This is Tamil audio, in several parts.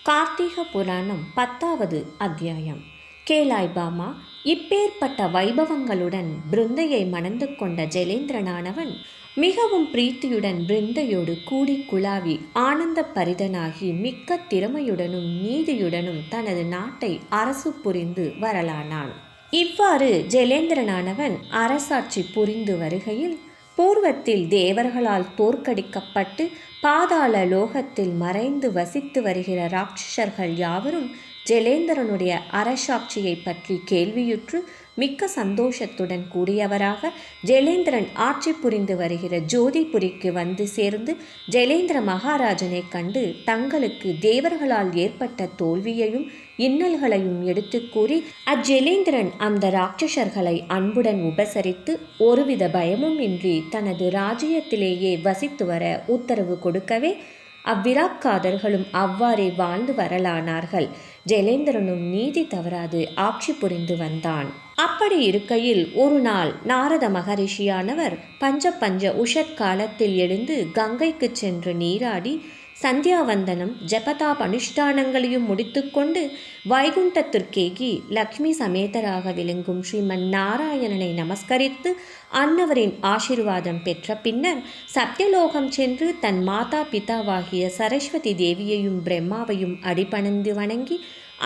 கார்த்திக புராணம் 10வது அத்தியாயம். கேளாய் பாமா, இப்பேற்பட்ட வைபவங்களுடன் பிருந்தையை மணந்து கொண்ட ஜெலேந்திரனானவன் மிகவும் பிரீத்தியுடன் பிருந்தையோடு கூடி குழாவி ஆனந்த பரிதனாகி மிக்க திறமையுடனும் நீதியுடனும் தனது நாட்டை அரசு புரிந்து வரலானான். இவ்வாறு ஜெலேந்திரனானவன் அரசாட்சி புரிந்து வருகையில் பூர்வத்தில் தேவர்களால் தோற்கடிக்கப்பட்டு பாதாள லோகத்தில் மறைந்து வசித்து வருகிற ராட்சசர்கள் யாவரும் ஜெலேந்திரனுடைய அரசாட்சியை பற்றி கேள்வியுற்று மிக்க சந்தோஷத்துடன் கூடியவராக ஜெலேந்திரன் ஆட்சி புரிந்து வருகிற ஜோதிபுரிக்கு வந்து சேர்ந்து ஜெலேந்திர மகாராஜனை கண்டு தங்களுக்கு தேவர்களால் ஏற்பட்ட தோல்வியையும் இன்னல்களையும் எடுத்து கூறி அஜெலேந்திரன் அந்த ராட்சசர்களை அன்புடன் உபசரித்து ஒருவித பயமும் இன்றி தனது ராஜ்யத்திலேயே வசித்து வர உத்தரவு கொடுக்கவே அவ்விராக்காதர்களும் அவ்வாறே வாழ்ந்து வரலானார்கள். ஜெலேந்திரனும் நீதி தவறாது ஆட்சி புரிந்து வந்தான். அப்படி இருக்கையில் ஒரு நாள் நாரத மகரிஷியானவர் பஞ்ச உஷற்காலத்தில் எழுந்து கங்கைக்கு சென்று நீராடி சந்தியாவந்தனம் ஜபதாப் அனுஷ்டானங்களையும் முடித்துக்கொண்டு வைகுண்டத்திற்கேகி லக்ஷ்மி சமேதராக விளங்கும் ஸ்ரீமன் நாராயணனை நமஸ்கரித்து அன்னவரின் ஆசீர்வாதம் பெற்ற பின்னர் சத்தியலோகம் சென்று தன் மாதா பிதாவாகிய சரஸ்வதி தேவியையும் பிரம்மாவையும் அடிபணிந்து வணங்கி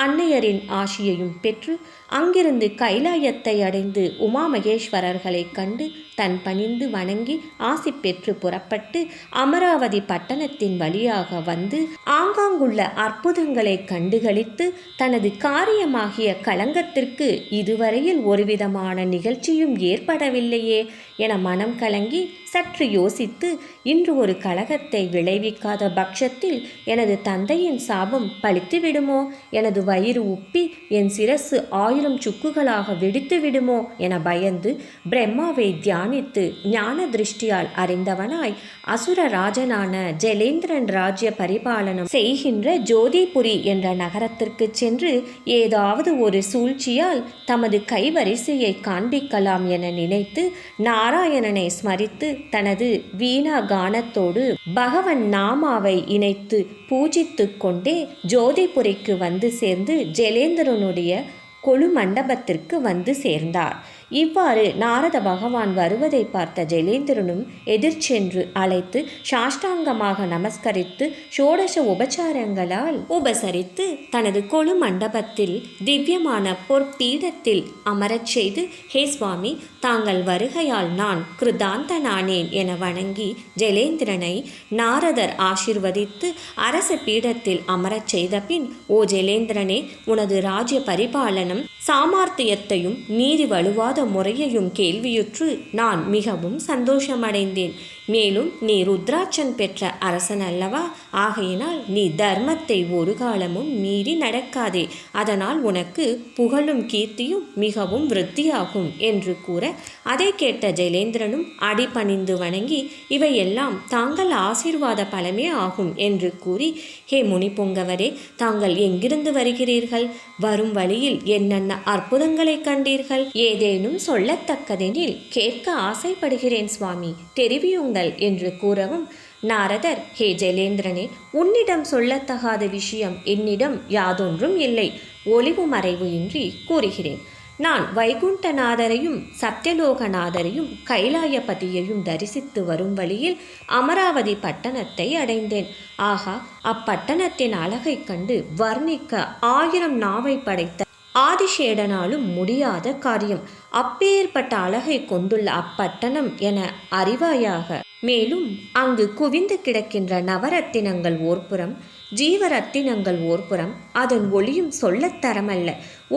அன்னையரின் ஆசியையும் பெற்று அங்கிருந்து கைலாயத்தை அடைந்து உமா மகேஸ்வரர்களை கண்டு தன் பணிந்து வணங்கி ஆசி பெற்று புறப்பட்டு அமராவதி பட்டணத்தின் வழியாக வந்து ஆங்காங்குள்ள அற்புதங்களை கண்டுகளித்து தனது காரியமாகிய களங்கத்திற்கு இதுவரையில் ஒருவிதமான நிகழ்ச்சியும் ஏற்படவில்லையே என மனம் கலங்கி சற்று யோசித்து இன்று ஒரு கலகத்தை விளைவிக்காத பட்சத்தில் எனது தந்தையின் சாபம் பழித்து விடுமோ, எனது வயிறு உப்பி என் சிரசு 1000 சுக்குகளாக வெடித்து விடுமோ என பயந்து பிரம்மாவை தியானித்து ஞான திருஷ்டியால் அறிந்தவனாய் அசுர ராஜனான ஜெலேந்திரன் ராஜ்ய பரிபாலனம் செய்கின்ற ஜோதிபுரி என்ற நகரத்திற்கு சென்று ஏதாவது ஒரு சூழ்ச்சியால் தமது கைவரிசையை காண்பிக்கலாம் என நினைத்து நாராயணனை ஸ்மரித்து தனது வீணா கானத்தோடு பகவன் நாமாவை இணைத்து பூஜித்து கொண்டே ஜோதிபுரிக்கு வந்து சேர்ந்து ஜெலேந்திரனுடைய கொலு மண்டபத்திற்கு வந்து சேர்ந்தார். இவ்வாறு நாரத பகவான் வருவதை பார்த்த ஜெலேந்திரனும் எதிர்ச்சென்று அழைத்து சாஷ்டாங்கமாக நமஸ்கரித்து ஷோடச உபச்சாரங்களால் உபசரித்து தனது கொலு மண்டபத்தில் திவ்யமான பொற்பீடத்தில் அமரச் செய்து, ஹே சுவாமி, தாங்கள் வருகையால் நான் கிருதாந்தனானேன் என வணங்கி ஜெலேந்திரனை நாரதர் ஆசிர்வதித்து அரச பீடத்தில் அமரச் செய்த பின், ஓ ஜெலேந்திரனே, உனது ராஜ்ய பரிபாலனம் சாமர்த்தியத்தையும் நீதி வலுவாத முறையையும் கேள்வியுற்று நான் மிகவும் சந்தோஷமடைந்தேன். மேலும் நீ ருத்ராட்சன் பெற்ற அரசன் அல்லவா? ஆகையினால் நீ தர்மத்தை ஒரு காலமும் மீறி நடக்காதே. அதனால் உனக்கு புகழும் கீர்த்தியும் மிகவும் விருத்தியாகும் என்று கூற அதை கேட்ட ஜெலேந்திரனும் அடிபணிந்து வணங்கி, இவையெல்லாம் தாங்கள் ஆசீர்வாத பலமே ஆகும் என்று கூறி, ஹே முனிபுங்கவரே, தாங்கள் எங்கிருந்து வருகிறீர்கள்? வரும் வழியில் என்னென்ன அற்புதங்களை கண்டீர்கள்? ஏதேனும் சொல்லத்தக்கதெனில் கேட்க ஆசைப்படுகிறேன் சுவாமி, தெரிவியுங்கள் என்று கூறவும் நாரதர், ஹே ஜெலேந்திரனே, உன்னிடம் சொல்லத்தகாத விஷயம் என்னிடம் யாதொன்றும் இல்லை. ஒளிவு மறைவு இன்றி கூறுகிறேன். நான் வைகுண்டநாதரையும் சத்தியலோகநாதரையும் கைலாயபதியையும் தரிசித்து வரும் வழியில் அமராவதி பட்டணத்தை அடைந்தேன். ஆகா, அப்பட்டணத்தின் அழகை கண்டு வர்ணிக்க 1000 நாவை படைத்த ஆதிசேடனாலும் முடியாத காரியம். அப்பேற்பட்ட அழகை கொண்டுள்ள அப்பட்டணம் என அறிவாயாக. மேலும் அங்கு குவிந்து கிடக்கின்ற நவரத்தினங்கள் ஓர்புறம், ஜீவரத்தினங்கள் ஓர்புறம், அதன் ஒளியும் சொல்லத்தரமல்ல.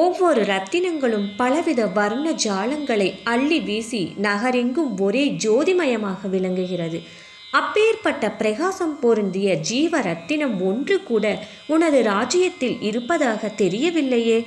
ஒவ்வொரு ரத்தினங்களும் பலவித வர்ண ஜாலங்களை அள்ளி வீசி நகரெங்கும் ஒரே ஜோதிமயமாக விளங்குகிறது. அப்பேற்பட்ட பிரகாசம் பொருந்திய ஜீவரத்தினம் ஒன்று கூட உனது ராஜ்யத்தில் இருப்பதாக தெரியவில்லையே.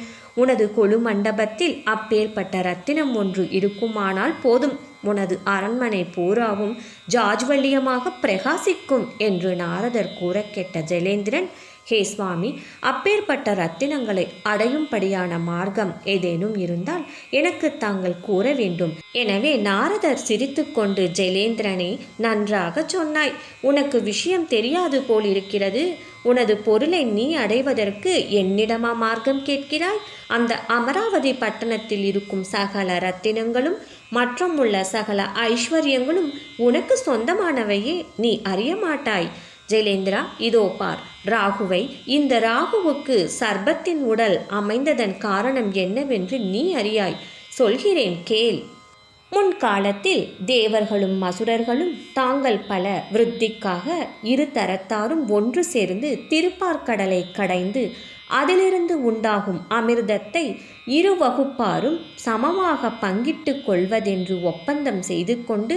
உனது கொலு மண்டபத்தில் அப்பேற்பட்ட ரத்தினம் ஒன்று இருக்குமானால் போதும், உனது அரண்மனை பூராவும் ஜாஜ்வல்யமாக பிரகாசிக்கும் என்று நாரதர் கூற கேட்ட ஜெலேந்திரன், ஹே சுவாமி, அப்பேற்பட்ட ரத்தினங்களை அடையும்படியான மார்க்கம் ஏதேனும் இருந்தால் எனக்கு தாங்கள் கூற வேண்டும். எனவே நாரதர் சிரித்துக்கொண்டு, ஜெலேந்திரனே, நன்றாக சொன்னாய். உனக்கு விஷயம் தெரியாது போலிருக்கிறது. உனது பொருளை நீ அடைவதற்கு என்னிடமா மார்க்கம் கேட்கிறாய்? அந்த அமராவதி பட்டணத்தில் இருக்கும் சகல ரத்தினங்களும் மற்றும் உள்ள சகல ஐஸ்வர்யங்களும் உனக்கு சொந்தமானவையே, நீ அறிய மாட்டாய். ஜெயலேந்திரா, இதோ பார் ராகுவை. இந்த ராகுவுக்கு சர்பத்தின் உடல் அமைந்ததன் காரணம் என்னவென்று நீ அறியாய். சொல்கிறேன் கேள். முன்காலத்தில் தேவர்களும் அசுரர்களும் தாங்கள் பல விருத்திக்காக இரு தரத்தாரும் ஒன்று சேர்ந்து திருப்பார்கடலை கடைந்து அதிலிருந்து உண்டாகும் அமிர்தத்தை இரு வகுப்பாரும் சமமாக பங்கிட்டு கொள்வதென்று ஒப்பந்தம் செய்து கொண்டு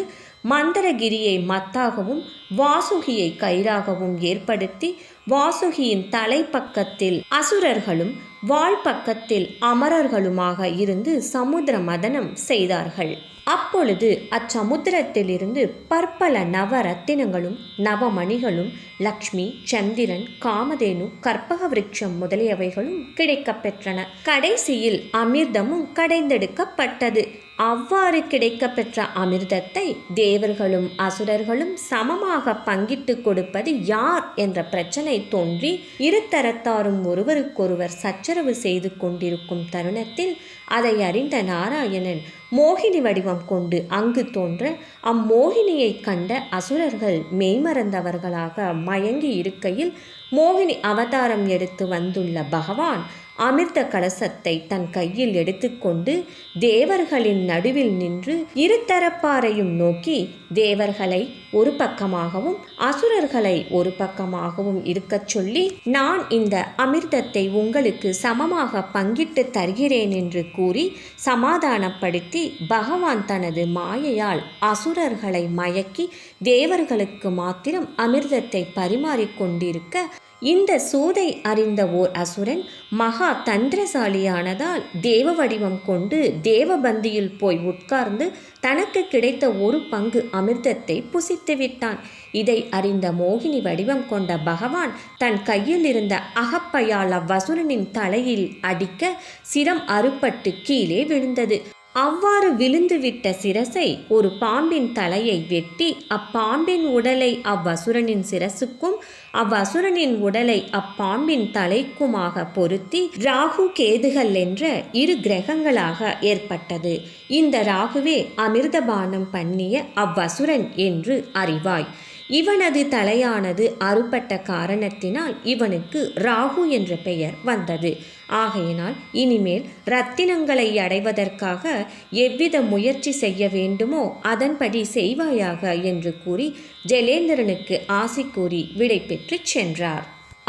மந்தரகிரியை மத்தாகவும் வாசுகியை கயிறாகவும் ஏற்படுத்தி வாசுகியின் தலைப்பக்கத்தில் அசுரர்களும் வாழ்பக்கத்தில் அமரர்களுமாக இருந்து சமுத்திர மதனம் செய்தார்கள். அப்பொழுது அச்சமுத்திரத்திலிருந்து பற்பல நவரத்தினங்களும் நவமணிகளும் லக்ஷ்மி, சந்திரன், காமதேனு, கற்பக விருட்சம் முதலியவைகளும் கிடைக்கப் பெற்றன. கடைசியில் அமிர்தமும் கடைந்தெடுக்கப்பட்டது. அவ்வாறு கிடைக்கப்பெற்ற அமிர்தத்தை தேவர்களும் அசுரர்களும் சமமாக பங்கிட்டு கொடுப்பது யார் என்ற பிரச்சனை தோன்றி இருதரத்தாரும் ஒருவருக்கொருவர் சச்சரவு செய்து கொண்டிருக்கும் தருணத்தில் அதை அறிந்த நாராயணன் மோகினி வடிவம் கொண்டு அங்கு தோன்ற அம்மோகினியை கண்ட அசுரர்கள் மெய்மறந்தவர்களாக மயங்கி இருக்கையில் மோகினி அவதாரம் எடுத்து வந்துள்ள பகவான் அமிர்த கலசத்தை தன் கையில் எடுத்துக்கொண்டு தேவர்களின் நடுவில் நின்று இருதரப்பாரையும் நோக்கி தேவர்களை ஒரு பக்கமாகவும் அசுரர்களை ஒரு பக்கமாகவும் இருக்கச் சொல்லி, நான் இந்த அமிர்தத்தை உங்களுக்கு சமமாக பங்கிட்டு தருகிறேன் என்று கூறி சமாதானப்படுத்தி பகவான் தனது மாயையால் அசுரர்களை மயக்கி தேவர்களுக்கு மாத்திரம் அமிர்தத்தை பரிமாறிக்கொண்டிருக்க, இந்த சூதை அறிந்த ஓர் அசுரன் மகா தந்திரசாலியானதால் தேவ வடிவம் கொண்டு தேவபந்தியில் போய் உட்கார்ந்து தனக்கு கிடைத்த ஒரு பங்கு அமிர்தத்தை புசித்து விட்டான். இதை அறிந்த மோகினி வடிவம் கொண்ட பகவான் தன் கையில் இருந்த அகப்பையால் அவ்வசுரனின் தலையில் அடிக்க சிரம் அறுபட்டு கீழே விழுந்தது. அவ்வாறு விழுந்துவிட்ட சிரசை ஒரு பாம்பின் தலையை வெட்டி அப்பாம்பின் உடலை அவ்வசுரனின் சிரசுக்கும் அவ்வசுரனின் உடலை அப்பாம்பின் தலைக்குமாக பொருத்தி ராகு கேதுகள் என்ற இரு கிரகங்களாக ஏற்பட்டது. இந்த ராகுவே அமிர்தபானம் பண்ணிய அவ்வசுரன் என்று அறிவாய். இவனது தலையானது அறுபட்ட காரணத்தினால் இவனுக்கு ராகு என்ற பெயர் வந்தது. ஆகையினால் இனிமேல் இரத்தினங்களை அடைவதற்காக எவ்வித முயற்சி செய்ய வேண்டுமோ அதன்படி செய்வாயாக என்று கூறி ஜெயலேந்திரனுக்கு ஆசி கூறி விடை பெற்று சென்றார்.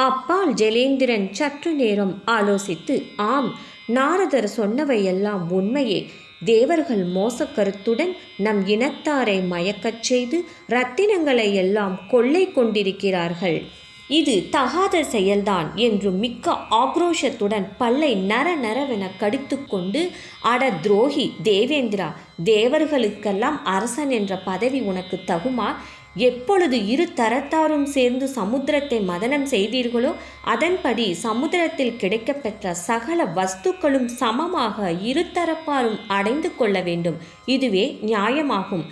அப்பால் ஜெயலேந்திரன் சற்று நேரம் ஆலோசித்து, ஆம், நாரதர் சொன்னவையெல்லாம் உண்மையே. தேவர்கள் மோசக்கருத்துடன் நம் இனத்தாரை மயக்கச் செய்து இரத்தினங்களை எல்லாம் கொள்ளை கொண்டிருக்கிறார்கள். இது தகாத செயல்தான் என்று மிக்க ஆக்ரோஷத்துடன் பல்லை நரநரவென கடித்து கொண்டு, அட துரோகி தேவேந்திரா, தேவர்களுக்கெல்லாம் அரசன் என்ற பதவி உனக்கு தகுமா? எப்பொழுது இரு தரத்தாரும் சேர்ந்து சமுத்திரத்தை மதனம் செய்தீர்களோ அதன்படி சமுத்திரத்தில் கிடைக்கப்பெற்ற சகல வஸ்துக்களும் சமமாக இரு தரப்பாரும் அடைந்து கொள்ள வேண்டும். இதுவே நியாயமாகும்.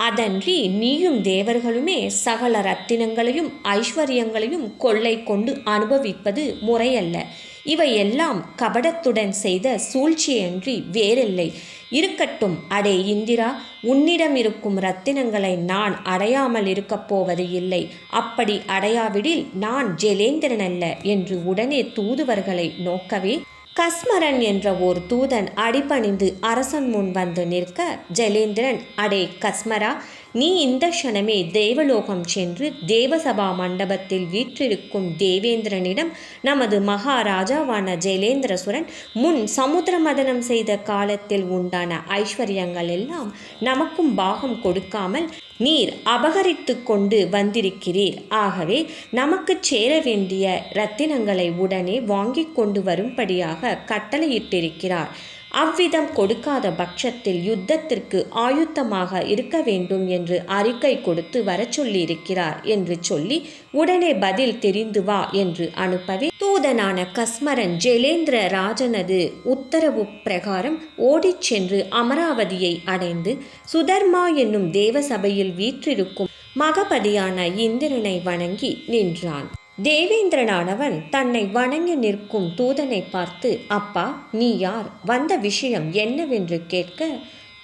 அதன்றி நீயும் தேவர்களுமே சகல ரத்தினங்களையும் ஐஸ்வர்யங்களையும் கொள்ளை கொண்டு அனுபவிப்பது முறையல்ல. இவையெல்லாம் கபடத்துடன் செய்த சூழ்ச்சியன்றி வேறில்லை. இருக்கட்டும், அடே இந்திரா, உன்னிடம் இருக்கும் இரத்தினங்களை நான் அடையாமல் இருக்கப் போவது இல்லை. அப்படி அடையாவிடில் நான் ஜெயலேந்திரன் அல்ல என்று உடனே தூதுவர்களை நோக்கவே கஸ்மரன் என்ற ஓர் தூதன் அடிபணிந்து அரசன் முன் வந்து நிற்க, ஜெயலேந்திரன், அடே கஸ்மரா, நீ இந்த க்ஷணமே தேவலோகம் சென்று தேவசபா மண்டபத்தில் வீற்றிருக்கும் தேவேந்திரனிடம் நமது மகாராஜாவான ஜெயலேந்திரசுரன் முன் சமுத்திர மதனம் செய்த காலத்தில் உண்டான ஐஸ்வர்யங்கள் எல்லாம் நமக்கும் பாகம் கொடுக்காமல் நீர் அபகரித்து கொண்டு வந்திருக்கிறீர். ஆகவே நமக்கு சேர வேண்டிய இரத்தினங்களை உடனே வாங்கி கொண்டு வரும்படியாக கட்டளையிட்டிருக்கிறார். அவ்விதம் கொடுக்காத பட்சத்தில் யுத்தத்திற்கு ஆயுத்தமாக இருக்க வேண்டும் என்று அறிக்கை கொடுத்து வர சொல்லியிருக்கிறார் என்று சொல்லி உடனே பதில் தெரிந்து வா என்று அனுப்பவே தூதனான கஸ்மரன் ஜெயலேந்திர ராஜனது உத்தரவு பிரகாரம் ஓடிச் சென்று அமராவதியை அடைந்து சுதர்மா என்னும் தேவசபையில் வீற்றிருக்கும் மகபதியான இந்திரனை வணங்கி நின்றான். தேவேந்திரனானவன் தன்னை வணங்கி நிற்கும் தூதனை பார்த்து, அப்பா, நீ யார்? வந்த விஷயம் என்னவென்று கேட்க,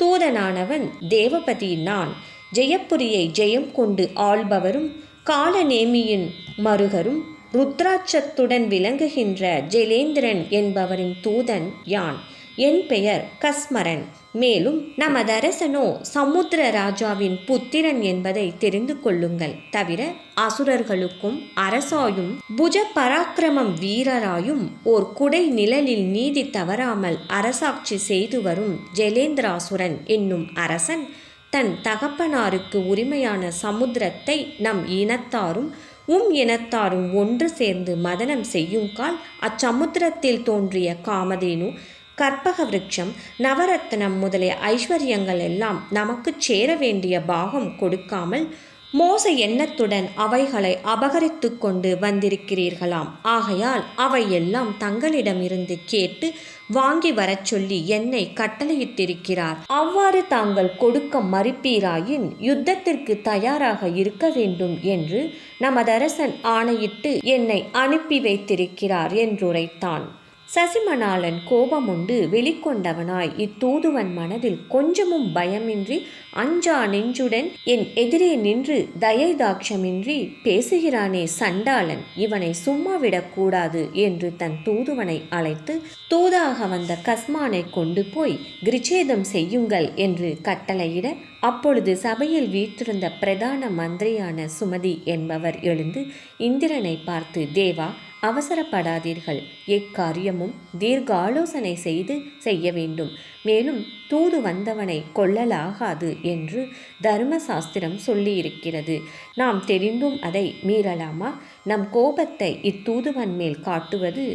தூதனானவன், தேவபதி நான், ஜெயப்புரியை ஜெயம் கொண்டு ஆள்பவரும் காலநேமியின் மருகரும் ருத்ராட்சத்துடன் விளங்குகின்ற ஜெலேந்திரன் என்பவரின் தூதன் யான். என் பெயர் கஸ்மரன். மேலும் நமதரசனோ சமுத்திர ராஜாவின் புத்திரன் என்பதை தெரிந்து கொள்ளுங்கள். தவிர அசுரர்களுக்கும் அரசாயும் புஜ பராக்கிரமம் வீரராயும் ஓர் குடை நிழலில் நீதி தவறாமல் அரசாட்சி செய்து வரும் ஜெலேந்திராசுரன் என்னும் அரசன் தன் தகப்பனாருக்கு உரிமையான சமுத்திரத்தை நம் இனத்தாரும் இனத்தாரும் ஒன்று சேர்ந்து மதனம் செய்யும் கால் அச்சமுத்திரத்தில் தோன்றிய காமதேனு, கற்பக விருட்சம், நவரத்னம் முதலிய ஐஸ்வர்யங்கள் எல்லாம் நமக்கு சேர வேண்டிய பாகம் கொடுக்காமல் மோச எண்ணத்துடன் அவைகளை அபகரித்து கொண்டு வந்திருக்கிறீர்களாம். ஆகையால் அவையெல்லாம் தங்களிடமிருந்து கேட்டு வாங்கி வரச் சொல்லி என்னை கட்டளையிட்டிருக்கிறார். அவ்வாறு தாங்கள் கொடுக்க மறுப்பீராயின் யுத்தத்திற்கு தயாராக இருக்க வேண்டும் என்று நமதரசன் ஆணையிட்டு என்னை அனுப்பி வைத்திருக்கிறார் என்றுரைத்தான். சசிமணாளன் கோபமுண்டு வெளிக்கொண்டவனாய் இத்தூதுவன் மனதில் கொஞ்சமும் பயமின்றி அஞ்சா நெஞ்சுடன் என் எதிரே நின்று தயதாட்சமின்றி பேசுகிறானே சண்டாளன், இவனை சும்மா விடக்கூடாது என்று தன் தூதுவனை அழைத்து, தூதாக வந்த கஸ்மானை கொண்டு போய் கிரிச்சேதம் செய்யுங்கள் என்று கட்டளையிட, அப்பொழுது சபையில் வீற்றிருந்த பிரதான மந்திரியான சுமதி என்பவர் எழுந்து இந்திரனை பார்த்து, தேவா, அவசரப்படாதீர்கள். எக்காரியமும் தீர்க்க ஆலோசனை செய்ய வேண்டும். மேலும் தூது வந்தவனை கொள்ளலாகாது என்று தர்மசாஸ்திரம் சொல்லியிருக்கிறது. நாம் தெரிந்தும் அதை மீறலாமா? நம் கோபத்தை இத்தூதுவன் மேல் காட்டுவது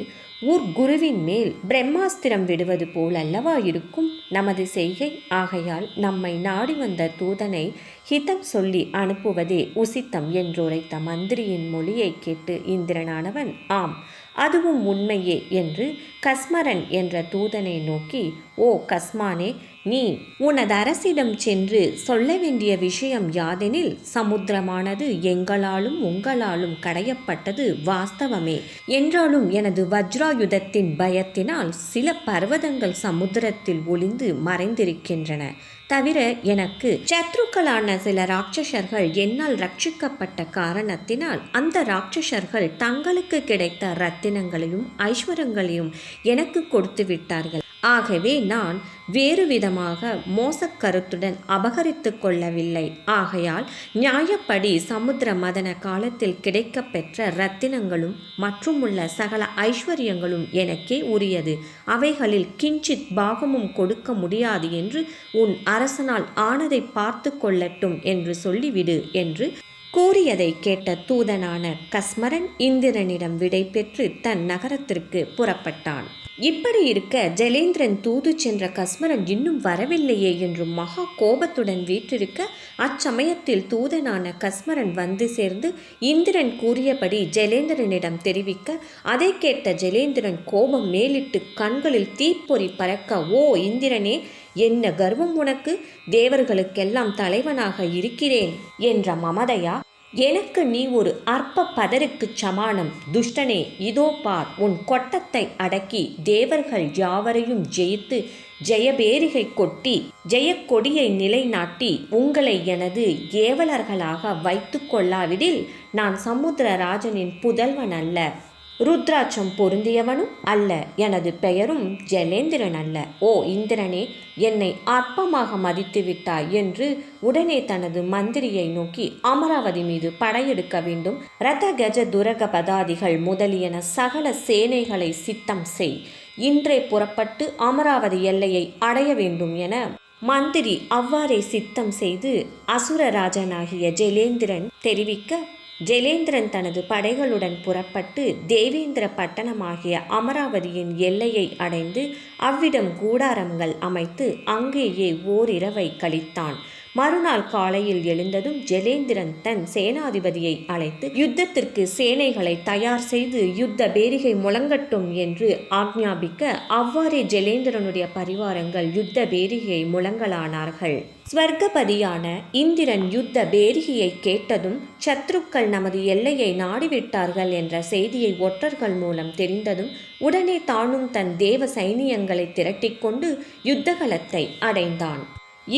குருவின் மேல் பிரம்மாஸ்திரம் விடுவது போல் அல்லவா இருக்கும் நமது செய்கை. ஆகையால் நம்மை நாடி வந்த தூதனை ஹிதம் சொல்லி அனுப்புவதே உசித்தம் என்றுரைத்த மந்திரியின் மொழியை கேட்டு இந்திரனானவன், ஆம், அதுவும் உண்மையே என்று கஸ்மரன் என்ற தூதனை நோக்கி, ஓ கஸ்மானே, நீ உனது அரசிடம் சென்று சொல்ல வேண்டிய விஷயம் யாதெனில், சமுத்திரமானது எங்களாலும் உங்களாலும் கடையப்பட்டது வாஸ்தவமே. என்றாலும் எனது வஜ்ராயுதத்தின் பயத்தினால் சில பர்வதங்கள் சமுத்திரத்தில் ஒளிந்து மறைந்திருக்கின்றன. தவிர எனக்கு சத்ருக்களான சில ராட்சசர்கள் என்னால் ரட்சிக்கப்பட்ட காரணத்தினால் அந்த ராட்சசர்கள் தங்களுக்கு கிடைத்த ரத்தினங்களையும் ஐஸ்வர்யங்களையும் எனக்கு கொடுத்து விட்டார்கள். ஆகவே நான் வேறு விதமாக மோசக்கருத்துடன் அபகரித்து கொள்ளவில்லை. ஆகையால் நியாயப்படி சமுத்திர மதன காலத்தில் கிடைக்கப்பெற்ற ரத்தினங்களும் மற்றும் உள்ள சகல ஐஸ்வர்யங்களும் எனக்கே உரியது. அவைகளில் கிஞ்சித் பாகமும் கொடுக்க முடியாது என்று உன் அரசனால் ஆனதை பார்த்து கொள்ளட்டும் என்று சொல்லிவிடு என்று கூறியதை கேட்ட தூதனான கஸ்மரன் இந்திரனிடம் விடை பெற்று தன் நகரத்திற்கு புறப்பட்டான். இப்படி இருக்க ஜெலேந்திரன் தூது சென்ற கஸ்மரன் இன்னும் வரவில்லையே என்று மகா கோபத்துடன் வீற்றிருக்க, அச்சமயத்தில் தூதனான கஸ்மரன் வந்து சேர்ந்து இந்திரன் கூறியபடி ஜெலேந்திரனிடம் தெரிவிக்க, அதை கேட்ட ஜெலேந்திரன் கோபம் மேலிட்டு கண்களில் தீப்பொறி பறக்க, ஓ இந்திரனே, என்ன கர்வம் உனக்கு? தேவர்களுக்கெல்லாம் தலைவனாக இருக்கிறேன் என்ற மமதையா? எனக்கு நீ ஒரு அற்ப பதருக்குச் சமானம். துஷ்டனே, இதோ பார், உன் கொட்டத்தை அடக்கி தேவர்கள் யாவரையும் ஜெயித்து ஜெயபேரிகை கொட்டி ஜெயக்கொடியை நிலைநாட்டி உங்களை எனது ஏவலர்களாக வைத்து கொள்ளாவிடில் நான் சமுத்திரராஜனின் புதல்வன் அல்ல, ருத்ராட்சம் பொருந்தியவனும் அல்ல, எனது பெயரும் ஜெலேந்திரன் அல்ல. ஓ இந்திரனே, என்னை அற்பமாக மதித்து விட்டாய் என்று உடனே தனது மந்திரியை நோக்கி அமராவதி மீது படையெடுக்க வேண்டும். ரத கஜ துரக பதாதிகள் முதலியன சகல சேனைகளை சித்தம் செய். இன்றே புறப்பட்டு அமராவதி எல்லையை அடைய வேண்டும் என மந்திரி அவ்வாறே சித்தம் செய்து அசுரராஜனாகிய ஜெலேந்திரன் தெரிவிக்க, ஜெலேந்திரன் தனது படைகளுடன் புறப்பட்டு தேவேந்திர பட்டணமாகிய அமராவதியின் எல்லையை அடைந்து அவ்விடம் கூடாரங்கள் அமைத்து அங்கேயே ஓரிரவை கழித்தான். மறுநாள் காலையில் எழுந்ததும் ஜெலேந்திரன் தன் சேனாதிபதியை அழைத்து யுத்தத்திற்கு சேனைகளை தயார் செய்து யுத்த பேரிகை முழங்கட்டும் என்று ஆக்ஞாபிக்க அவ்வாறே ஜெலேந்திரனுடைய பரிவாரங்கள் யுத்த பேரிகை முழங்கலானார்கள். ஸ்வர்கபதியான இந்திரன் யுத்த பேரிகையை கேட்டதும் சத்ருக்கள் நமது எல்லையை நாடிவிட்டார்கள் என்ற செய்தியை ஒற்றர்கள் மூலம் தெரிந்ததும் உடனே தானும் தன் தேவ சைனியங்களை திரட்டிக்கொண்டு யுத்தகலத்தை அடைந்தான்.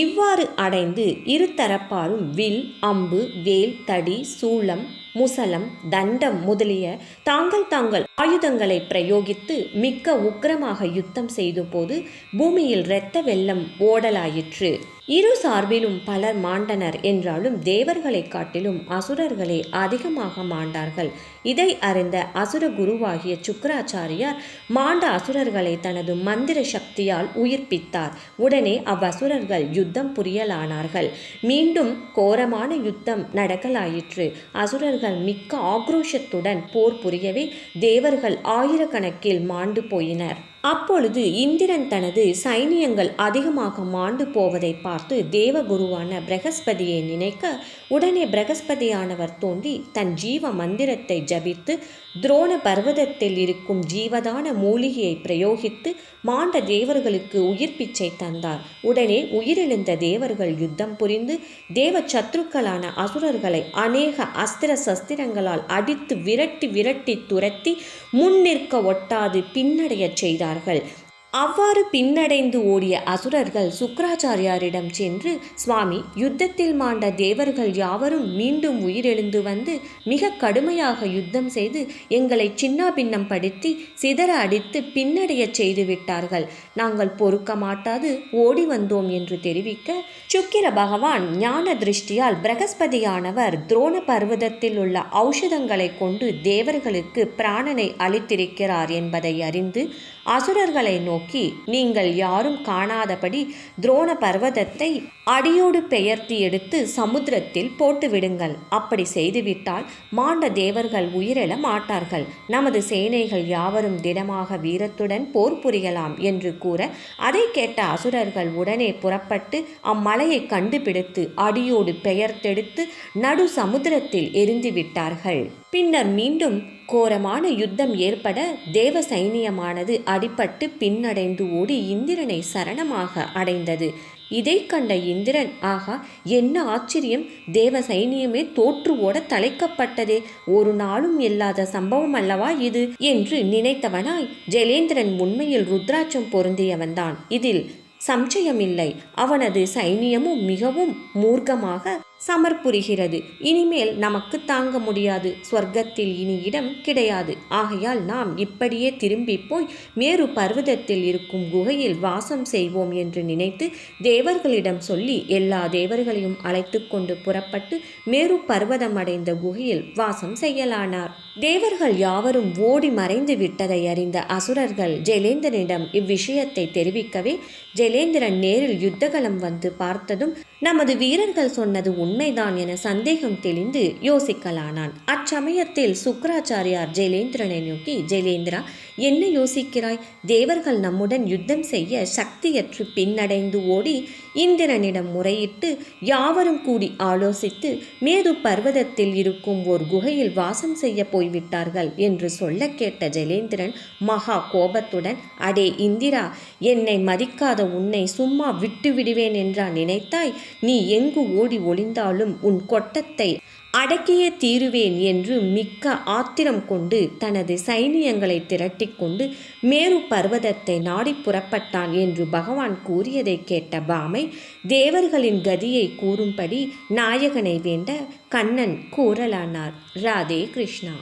இவ்வாறு அடைந்து இருதரப்பாரும் வில், அம்பு, வேல், தடி, சூளம், முசலம், தண்டம் முதலிய தாங்கள் ஆயுதங்களை பிரயோகித்து மிக்க உக்கிரமாக யுத்தம் செய்த போது பூமியில் இரத்த வெள்ளம் ஓடலாயிற்று. இரு சார்பிலும் பலர் மாண்டனர் என்றாலும் தேவர்களை காட்டிலும் அசுரர்களே அதிகமாக மாண்டார்கள். இதை அறிந்த அசுர குருவாகிய சுக்கிராச்சாரியார் மாண்ட அசுரர்களை தனது மந்திர சக்தியால் உயிர்ப்பித்தார். உடனே அவ்வசுரர்கள் யுத்தம் புரியலானார்கள். மீண்டும் கோரமான யுத்தம் நடக்கலாயிற்று. அசுரர்கள் மிக்க ஆக்ரோஷத்துடன் போர் புரியவே தேவர்கள் ஆயிரக்கணக்கில் மாண்டு போயினர். அப்பொழுது இந்திரன் தனது சைனியங்கள் அதிகமாக மாண்டு போவதை பார்த்து தேவகுருவான பிரகஸ்பதியை நினைக்க உடனே பிரகஸ்பதியானவர் தோன்றி தன் ஜீவ மந்திரத்தை ஜபித்து துரோண பர்வதத்தில் இருக்கும் ஜீவதான மூலிகையை பிரயோகித்து மாண்ட தேவர்களுக்கு உயிர் பிச்சை தந்தார். உடனே உயிரிழந்த தேவர்கள் யுத்தம் புரிந்து தேவ சத்ருக்களான அசுரர்களை அநேக அஸ்திர சஸ்திரங்களால் அடித்து விரட்டி துரத்தி முன்னிற்க ஒட்டாது பின்னடைய செய்தார்கள். அவ்வாறு பின்னடைந்து ஓடிய அசுரர்கள் சுக்கிராச்சாரியாரிடம் சென்று, சுவாமி, யுத்தத்தில் மாண்ட தேவர்கள் யாவரும் மீண்டும் உயிரெழுந்து வந்து மிக கடுமையாக யுத்தம் செய்து எங்களை சின்னாபின்னம் படுத்தி சிதற அடித்து பின்னடைய செய்து விட்டார்கள். நாங்கள் பொறுக்க மாட்டாது ஓடி வந்தோம் என்று தெரிவிக்க, சுக்கிர பகவான் ஞான திருஷ்டியால் பிரகஸ்பதியானவர் துரோண பர்வதத்தில் உள்ள ஔஷதங்களை கொண்டு தேவர்களுக்கு பிராணனை அளித்திருக்கிறார் என்பதை அறிந்து அசுரர்களை நோக்கி, நீங்கள் யாரும் காணாதபடி துரோண பர்வதத்தை அடியோடு பெயர்த்தி எடுத்து சமுத்திரத்தில் போட்டுவிடுங்கள். அப்படி செய்துவிட்டால் மாண்ட தேவர்கள் உயிரெழ மாட்டார்கள். நமது சேனைகள் யாவரும் திடமாக வீரத்துடன் போர் புரியலாம் என்று கூற, அதை கேட்ட அசுரர்கள் உடனே புறப்பட்டு அம்மலையை கண்டுபிடித்து அடியோடு பெயர்த்தெடுத்து நடு சமுத்திரத்தில் எரிந்துவிட்டார்கள். பின்னர் மீண்டும் கோரமான யுத்தம் ஏற்பட தேவ சைனியமானது அடிபட்டு பின்னடைந்து ஓடி இந்திரனை சரணமாக அடைந்தது. இதை கண்ட இந்திரன், ஆகா, என்ன ஆச்சரியம்! தேவ சைனியமே தோற்று ஓட தலைக்கப்பட்டதே, ஒரு நாளும் இல்லாத சம்பவம் அல்லவா இது என்று நினைத்தவனாய், ஜெலேந்திரன் உண்மையில் ருத்ராட்சம் பொருந்தியவன்தான், இதில் சம்சயமில்லை. அவனது சைனியமும் மிகவும் மூர்க்கமாக சமர்ப்புரிகிறது. இனிமேல் நமக்கு தாங்க முடியாது. ஸ்வர்க்கத்தில் இனி இடம் கிடையாது. ஆகையால் நாம் இப்படியே திரும்பி போய் மேரு பர்வதத்தில் இருக்கும் குகையில் வாசம் செய்வோம் என்று நினைத்து தேவர்களிடம் சொல்லி எல்லா தேவர்களையும் அழைத்து கொண்டு புறப்பட்டு மேரு பர்வதம் அடைந்த குகையில் வாசம் செய்யலானார். தேவர்கள் யாவரும் ஓடி மறைந்து விட்டதை அறிந்த அசுரர்கள் ஜெலேந்திரனிடம் இவ்விஷயத்தை தெரிவிக்கவே, ஜெலேந்திரன் நேரில் யுத்தகலம் வந்து பார்த்ததும் நமது வீரர்கள் சொன்னது உண்மைதான் என சந்தேகம் தெளிந்து யோசிக்கலானான். அச்சமயத்தில் சுக்கிராச்சாரியார் ஜெலேந்திரனை நோக்கி, ஜெலேந்திரா, என்ன யோசிக்கிறாய்? தேவர்கள் நம்முடன் யுத்தம் செய்ய சக்தியற்று பின்னடைந்து ஓடி இந்திரனிடம் முறையிட்டு யாவரும் கூடி ஆலோசித்து மேரு பர்வதத்தில் இருக்கும் ஓர் குகையில் வாசம் செய்ய போய்விட்டார்கள் என்று சொல்ல கேட்ட ஜெலேந்திரன் மகா கோபத்துடன், அடே இந்திரா, என்னை மதிக்காத உன்னை சும்மா விட்டு விடுவேன் என்றா நினைத்தாய்? நீ எங்கு ஓடி ஒளிந்தாலும் உன் கொட்டத்தை அடக்கிய தீருவேன் என்று மிக்க ஆத்திரம் கொண்டு தனது சைனியங்களை திரட்டிக்கொண்டு மேரு பர்வதத்தை நாடி புறப்பட்டான் என்று பகவான் கூறியதை கேட்ட பாமை தேவர்களின் கதியை கூறும்படி நாயகனை வேண்ட கண்ணன் கூறலானார். ராதே கிருஷ்ணா.